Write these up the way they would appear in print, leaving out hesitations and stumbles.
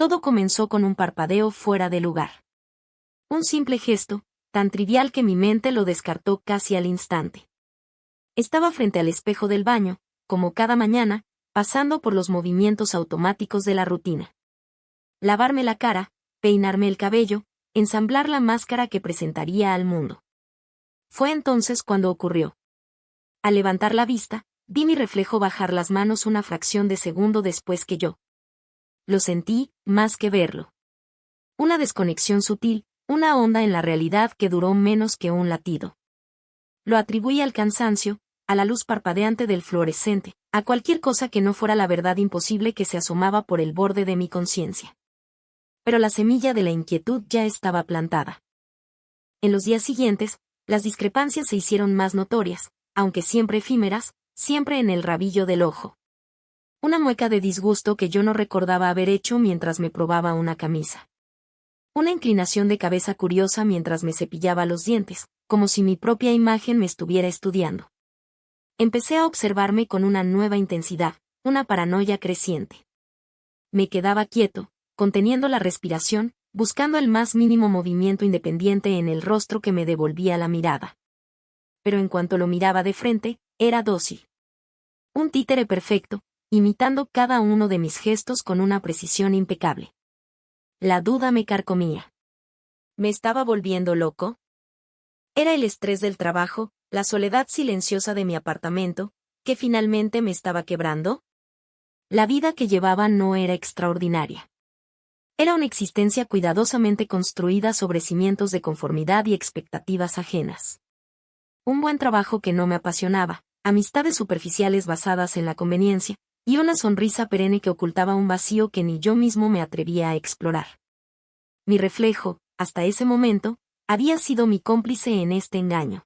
Todo comenzó con un parpadeo fuera de lugar. Un simple gesto, tan trivial que mi mente lo descartó casi al instante. Estaba frente al espejo del baño, como cada mañana, pasando por los movimientos automáticos de la rutina. Lavarme la cara, peinarme el cabello, ensamblar la máscara que presentaría al mundo. Fue entonces cuando ocurrió. Al levantar la vista, vi mi reflejo bajar las manos una fracción de segundo después que yo. Lo sentí, más que verlo. Una desconexión sutil, una onda en la realidad que duró menos que un latido. Lo atribuí al cansancio, a la luz parpadeante del fluorescente, a cualquier cosa que no fuera la verdad imposible que se asomaba por el borde de mi conciencia. Pero la semilla de la inquietud ya estaba plantada. En los días siguientes, las discrepancias se hicieron más notorias, aunque siempre efímeras, siempre en el rabillo del ojo. Una mueca de disgusto que yo no recordaba haber hecho mientras me probaba una camisa. Una inclinación de cabeza curiosa mientras me cepillaba los dientes, como si mi propia imagen me estuviera estudiando. Empecé a observarme con una nueva intensidad, una paranoia creciente. Me quedaba quieto, conteniendo la respiración, buscando el más mínimo movimiento independiente en el rostro que me devolvía la mirada. Pero en cuanto lo miraba de frente, era dócil. Un títere perfecto, imitando cada uno de mis gestos con una precisión impecable. La duda me carcomía. ¿Me estaba volviendo loco? Era el estrés del trabajo, la soledad silenciosa de mi apartamento, que finalmente me estaba quebrando. La vida que llevaba no era extraordinaria. Era una existencia cuidadosamente construida sobre cimientos de conformidad y expectativas ajenas. Un buen trabajo que no me apasionaba, amistades superficiales basadas en la conveniencia, y una sonrisa perenne que ocultaba un vacío que ni yo mismo me atrevía a explorar. Mi reflejo, hasta ese momento, había sido mi cómplice en este engaño.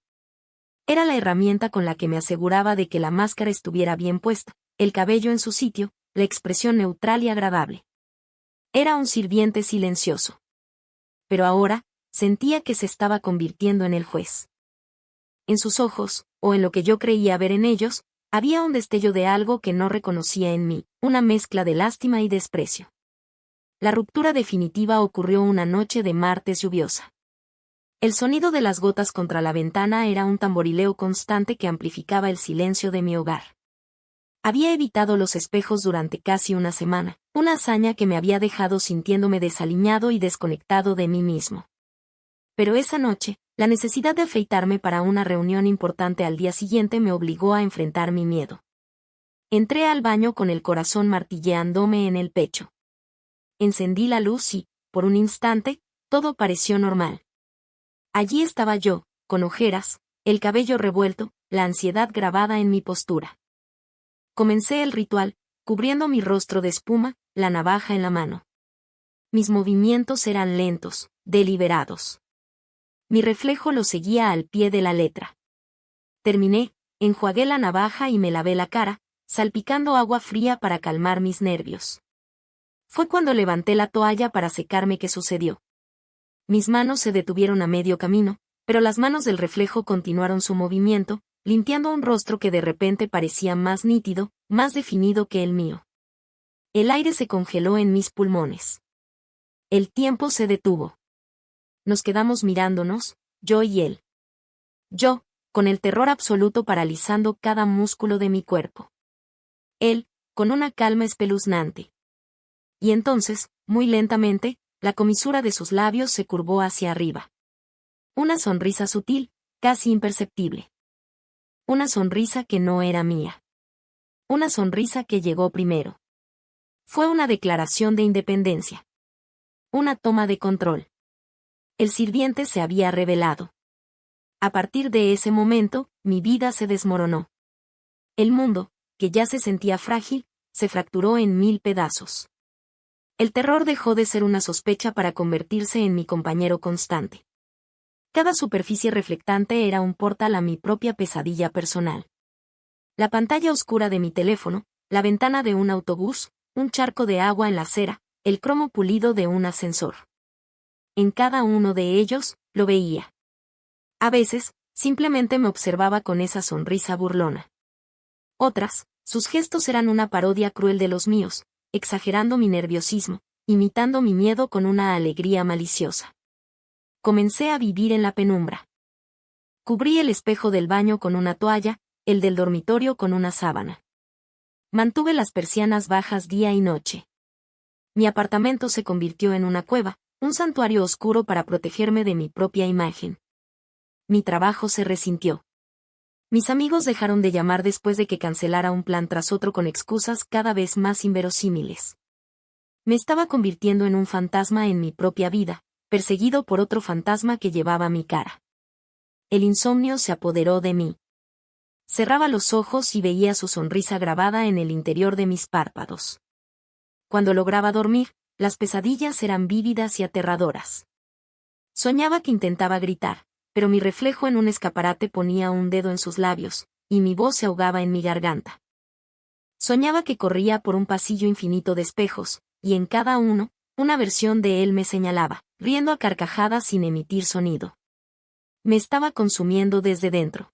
Era la herramienta con la que me aseguraba de que la máscara estuviera bien puesta, el cabello en su sitio, la expresión neutral y agradable. Era un sirviente silencioso. Pero ahora, sentía que se estaba convirtiendo en el juez. En sus ojos, o en lo que yo creía ver en ellos, había un destello de algo que no reconocía en mí, una mezcla de lástima y desprecio. La ruptura definitiva ocurrió una noche de martes lluviosa. El sonido de las gotas contra la ventana era un tamborileo constante que amplificaba el silencio de mi hogar. Había evitado los espejos durante casi una semana, una hazaña que me había dejado sintiéndome desaliñado y desconectado de mí mismo. Pero esa noche, la necesidad de afeitarme para una reunión importante al día siguiente me obligó a enfrentar mi miedo. Entré al baño con el corazón martilleándome en el pecho. Encendí la luz y, por un instante, todo pareció normal. Allí estaba yo, con ojeras, el cabello revuelto, la ansiedad grabada en mi postura. Comencé el ritual, cubriendo mi rostro de espuma, la navaja en la mano. Mis movimientos eran lentos, deliberados. Mi reflejo lo seguía al pie de la letra. Terminé, enjuagué la navaja y me lavé la cara, salpicando agua fría para calmar mis nervios. Fue cuando levanté la toalla para secarme que sucedió. Mis manos se detuvieron a medio camino, pero las manos del reflejo continuaron su movimiento, limpiando un rostro que de repente parecía más nítido, más definido que el mío. El aire se congeló en mis pulmones. El tiempo se detuvo. Nos quedamos mirándonos, yo y él. Yo, con el terror absoluto paralizando cada músculo de mi cuerpo. Él, con una calma espeluznante. Y entonces, muy lentamente, la comisura de sus labios se curvó hacia arriba. Una sonrisa sutil, casi imperceptible. Una sonrisa que no era mía. Una sonrisa que llegó primero. Fue una declaración de independencia. Una toma de control. El sirviente se había revelado. A partir de ese momento, mi vida se desmoronó. El mundo, que ya se sentía frágil, se fracturó en 1000 pedazos. El terror dejó de ser una sospecha para convertirse en mi compañero constante. Cada superficie reflectante era un portal a mi propia pesadilla personal. La pantalla oscura de mi teléfono, la ventana de un autobús, un charco de agua en la acera, el cromo pulido de un ascensor. En cada uno de ellos, lo veía. A veces, simplemente me observaba con esa sonrisa burlona. Otras, sus gestos eran una parodia cruel de los míos, exagerando mi nerviosismo, imitando mi miedo con una alegría maliciosa. Comencé a vivir en la penumbra. Cubrí el espejo del baño con una toalla, el del dormitorio con una sábana. Mantuve las persianas bajas día y noche. Mi apartamento se convirtió en una cueva, un santuario oscuro para protegerme de mi propia imagen. Mi trabajo se resintió. Mis amigos dejaron de llamar después de que cancelara un plan tras otro con excusas cada vez más inverosímiles. Me estaba convirtiendo en un fantasma en mi propia vida, perseguido por otro fantasma que llevaba mi cara. El insomnio se apoderó de mí. Cerraba los ojos y veía su sonrisa grabada en el interior de mis párpados. Cuando lograba dormir, las pesadillas eran vívidas y aterradoras. Soñaba que intentaba gritar, pero mi reflejo en un escaparate ponía un dedo en sus labios, y mi voz se ahogaba en mi garganta. Soñaba que corría por un pasillo infinito de espejos, y en cada uno, una versión de él me señalaba, riendo a carcajadas sin emitir sonido. Me estaba consumiendo desde dentro.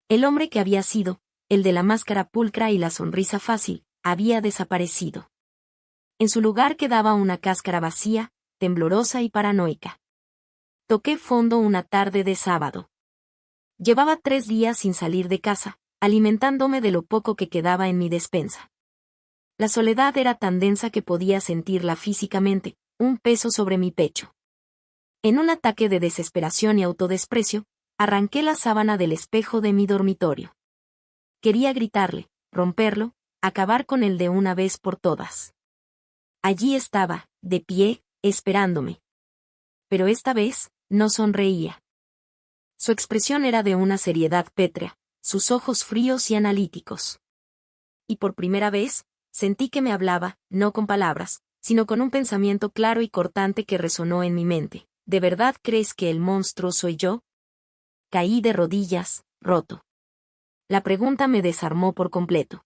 El hombre que había sido, el de la máscara pulcra y la sonrisa fácil, había desaparecido. En su lugar quedaba una cáscara vacía, temblorosa y paranoica. Toqué fondo una tarde de sábado. Llevaba 3 días sin salir de casa, alimentándome de lo poco que quedaba en mi despensa. La soledad era tan densa que podía sentirla físicamente, un peso sobre mi pecho. En un ataque de desesperación y autodesprecio, arranqué la sábana del espejo de mi dormitorio. Quería gritarle, romperlo, acabar con él de una vez por todas. Allí estaba, de pie, esperándome. Pero esta vez, no sonreía. Su expresión era de una seriedad pétrea, sus ojos fríos y analíticos. Y por primera vez, sentí que me hablaba, no con palabras, sino con un pensamiento claro y cortante que resonó en mi mente. ¿De verdad crees que el monstruo soy yo? Caí de rodillas, roto. La pregunta me desarmó por completo.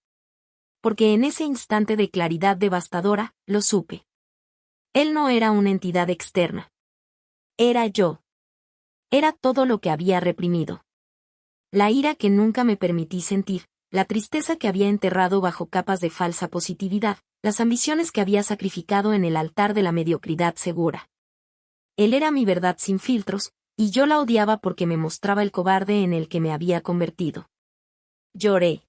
Porque en ese instante de claridad devastadora, lo supe. Él no era una entidad externa. Era yo. Era todo lo que había reprimido. La ira que nunca me permití sentir, la tristeza que había enterrado bajo capas de falsa positividad, las ambiciones que había sacrificado en el altar de la mediocridad segura. Él era mi verdad sin filtros, y yo la odiaba porque me mostraba el cobarde en el que me había convertido. Lloré.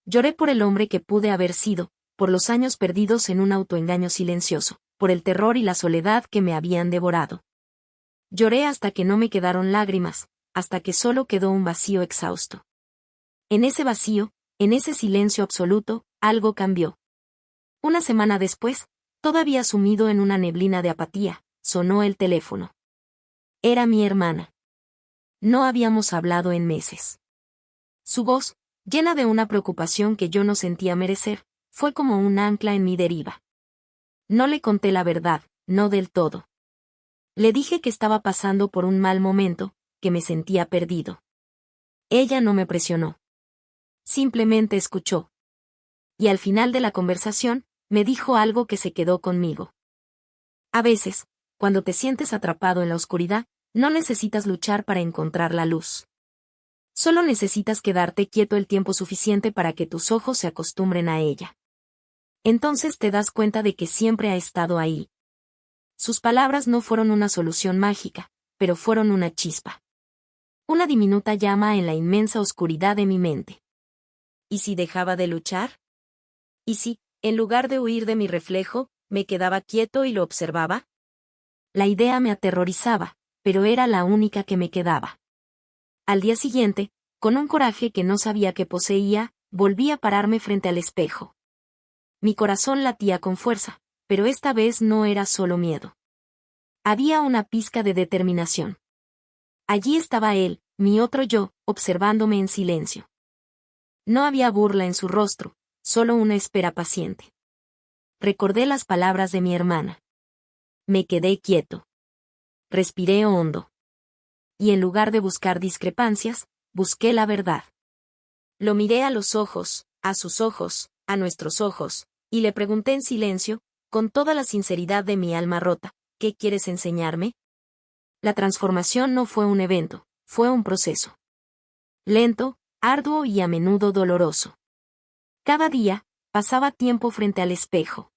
Lloré por el hombre que pude haber sido, por los años perdidos en un autoengaño silencioso, por el terror y la soledad que me habían devorado. Lloré hasta que no me quedaron lágrimas, hasta que solo quedó un vacío exhausto. En ese vacío, en ese silencio absoluto, algo cambió. Una semana después, todavía sumido en una neblina de apatía, sonó el teléfono. Era mi hermana. No habíamos hablado en meses. Su voz, llena de una preocupación que yo no sentía merecer, fue como un ancla en mi deriva. No le conté la verdad, no del todo. Le dije que estaba pasando por un mal momento, que me sentía perdido. Ella no me presionó. Simplemente escuchó. Y al final de la conversación, me dijo algo que se quedó conmigo. A veces, cuando te sientes atrapado en la oscuridad, no necesitas luchar para encontrar la luz. Solo necesitas quedarte quieto el tiempo suficiente para que tus ojos se acostumbren a ella. Entonces te das cuenta de que siempre ha estado ahí. Sus palabras no fueron una solución mágica, pero fueron una chispa. Una diminuta llama en la inmensa oscuridad de mi mente. ¿Y si dejaba de luchar? ¿Y si, en lugar de huir de mi reflejo, me quedaba quieto y lo observaba? La idea me aterrorizaba, pero era la única que me quedaba. Al día siguiente, con un coraje que no sabía que poseía, volví a pararme frente al espejo. Mi corazón latía con fuerza, pero esta vez no era solo miedo. Había una pizca de determinación. Allí estaba él, mi otro yo, observándome en silencio. No había burla en su rostro, solo una espera paciente. Recordé las palabras de mi hermana. Me quedé quieto. Respiré hondo. Y en lugar de buscar discrepancias, busqué la verdad. Lo miré a los ojos, a sus ojos, a nuestros ojos, y le pregunté en silencio, con toda la sinceridad de mi alma rota, ¿qué quieres enseñarme? La transformación no fue un evento, fue un proceso. Lento, arduo y a menudo doloroso. Cada día, pasaba tiempo frente al espejo.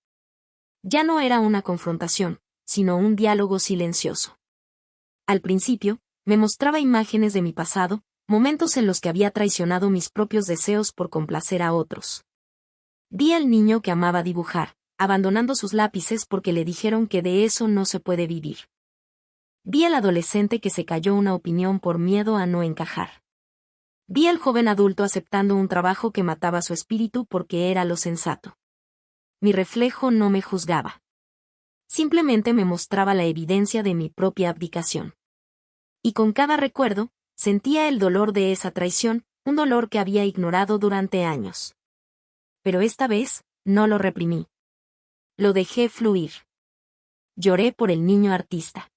Ya no era una confrontación, sino un diálogo silencioso. Al principio, me mostraba imágenes de mi pasado, momentos en los que había traicionado mis propios deseos por complacer a otros. Vi al niño que amaba dibujar, abandonando sus lápices porque le dijeron que de eso no se puede vivir. Vi al adolescente que se calló una opinión por miedo a no encajar. Vi al joven adulto aceptando un trabajo que mataba su espíritu porque era lo sensato. Mi reflejo no me juzgaba. Simplemente me mostraba la evidencia de mi propia abdicación. Y con cada recuerdo, sentía el dolor de esa traición, un dolor que había ignorado durante años. Pero esta vez, no lo reprimí. Lo dejé fluir. Lloré por el niño artista.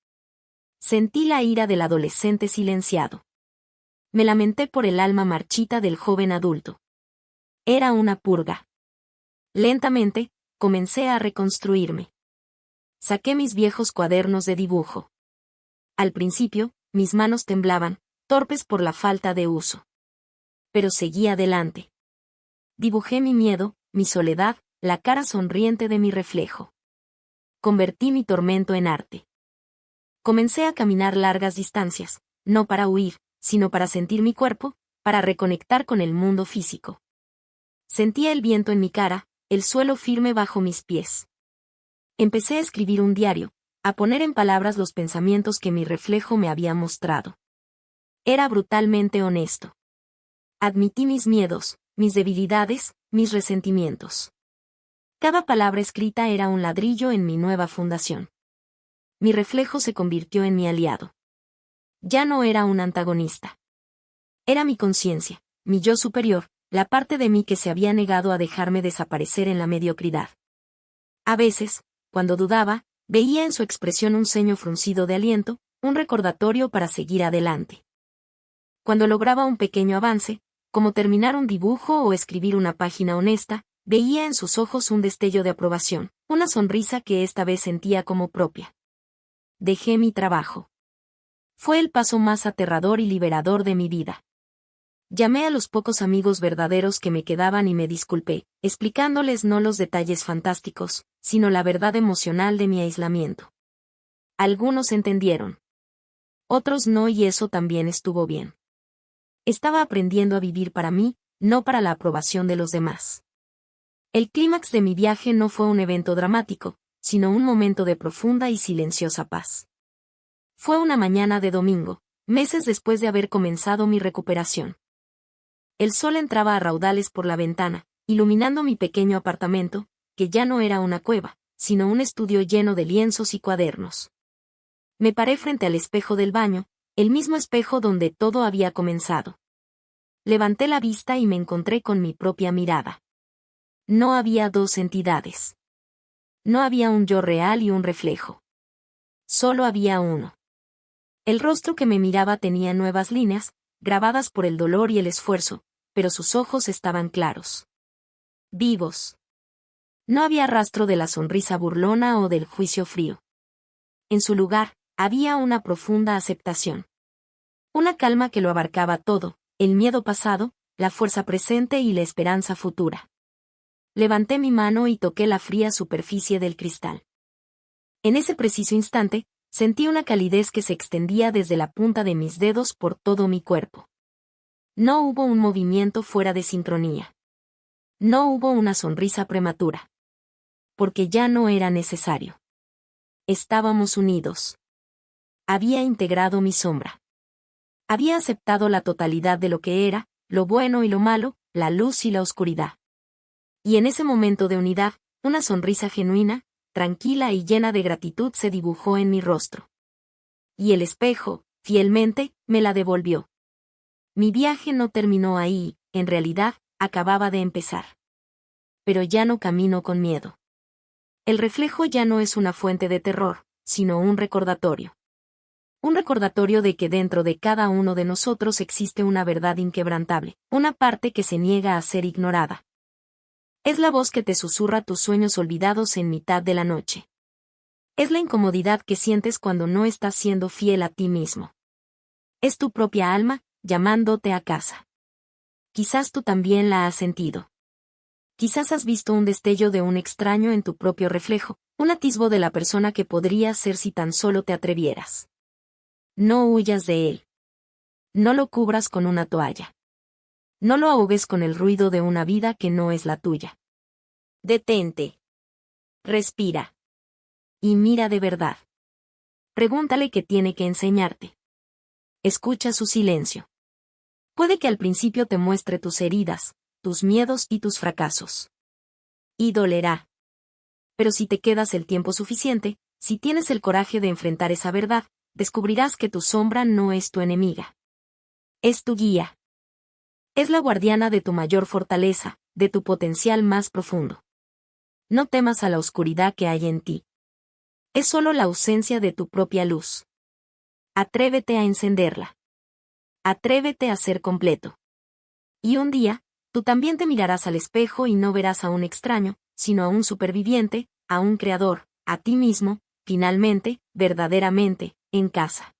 Sentí la ira del adolescente silenciado. Me lamenté por el alma marchita del joven adulto. Era una purga. Lentamente, comencé a reconstruirme. Saqué mis viejos cuadernos de dibujo. Al principio, mis manos temblaban, torpes por la falta de uso. Pero seguí adelante. Dibujé mi miedo, mi soledad, la cara sonriente de mi reflejo. Convertí mi tormento en arte. Comencé a caminar largas distancias, no para huir, sino para sentir mi cuerpo, para reconectar con el mundo físico. Sentía el viento en mi cara, el suelo firme bajo mis pies. Empecé a escribir un diario, a poner en palabras los pensamientos que mi reflejo me había mostrado. Era brutalmente honesto. Admití mis miedos, mis debilidades, mis resentimientos. Cada palabra escrita era un ladrillo en mi nueva fundación. Mi reflejo se convirtió en mi aliado. Ya no era un antagonista. Era mi conciencia, mi yo superior, la parte de mí que se había negado a dejarme desaparecer en la mediocridad. A veces, cuando dudaba, veía en su expresión un ceño fruncido de aliento, un recordatorio para seguir adelante. Cuando lograba un pequeño avance, como terminar un dibujo o escribir una página honesta, veía en sus ojos un destello de aprobación, una sonrisa que esta vez sentía como propia. Dejé mi trabajo. Fue el paso más aterrador y liberador de mi vida. Llamé a los pocos amigos verdaderos que me quedaban y me disculpé, explicándoles no los detalles fantásticos, sino la verdad emocional de mi aislamiento. Algunos entendieron. Otros no, y eso también estuvo bien. Estaba aprendiendo a vivir para mí, no para la aprobación de los demás. El clímax de mi viaje no fue un evento dramático, sino un momento de profunda y silenciosa paz. Fue una mañana de domingo, meses después de haber comenzado mi recuperación. El sol entraba a raudales por la ventana, iluminando mi pequeño apartamento, que ya no era una cueva, sino un estudio lleno de lienzos y cuadernos. Me paré frente al espejo del baño, el mismo espejo donde todo había comenzado. Levanté la vista y me encontré con mi propia mirada. No había dos entidades. No había un yo real y un reflejo. Solo había uno. El rostro que me miraba tenía nuevas líneas, grabadas por el dolor y el esfuerzo, pero sus ojos estaban claros. Vivos. No había rastro de la sonrisa burlona o del juicio frío. En su lugar, había una profunda aceptación. Una calma que lo abarcaba todo, el miedo pasado, la fuerza presente y la esperanza futura. Levanté mi mano y toqué la fría superficie del cristal. En ese preciso instante, sentí una calidez que se extendía desde la punta de mis dedos por todo mi cuerpo. No hubo un movimiento fuera de sincronía. No hubo una sonrisa prematura. Porque ya no era necesario. Estábamos unidos. Había integrado mi sombra. Había aceptado la totalidad de lo que era, lo bueno y lo malo, la luz y la oscuridad. Y en ese momento de unidad, una sonrisa genuina, tranquila y llena de gratitud se dibujó en mi rostro. Y el espejo, fielmente, me la devolvió. Mi viaje no terminó ahí, en realidad, acababa de empezar. Pero ya no camino con miedo. El reflejo ya no es una fuente de terror, sino un recordatorio. Un recordatorio de que dentro de cada uno de nosotros existe una verdad inquebrantable, una parte que se niega a ser ignorada. Es la voz que te susurra tus sueños olvidados en mitad de la noche. Es la incomodidad que sientes cuando no estás siendo fiel a ti mismo. Es tu propia alma, llamándote a casa. Quizás tú también la has sentido. Quizás has visto un destello de un extraño en tu propio reflejo, un atisbo de la persona que podrías ser si tan solo te atrevieras. No huyas de él. No lo cubras con una toalla. No lo ahogues con el ruido de una vida que no es la tuya. Detente. Respira. Y mira de verdad. Pregúntale qué tiene que enseñarte. Escucha su silencio. Puede que al principio te muestre tus heridas, tus miedos y tus fracasos. Y dolerá. Pero si te quedas el tiempo suficiente, si tienes el coraje de enfrentar esa verdad, descubrirás que tu sombra no es tu enemiga. Es tu guía. Es la guardiana de tu mayor fortaleza, de tu potencial más profundo. No temas a la oscuridad que hay en ti. Es solo la ausencia de tu propia luz. Atrévete a encenderla. Atrévete a ser completo. Y un día, tú también te mirarás al espejo y no verás a un extraño, sino a un superviviente, a un creador, a ti mismo, finalmente, verdaderamente, en casa.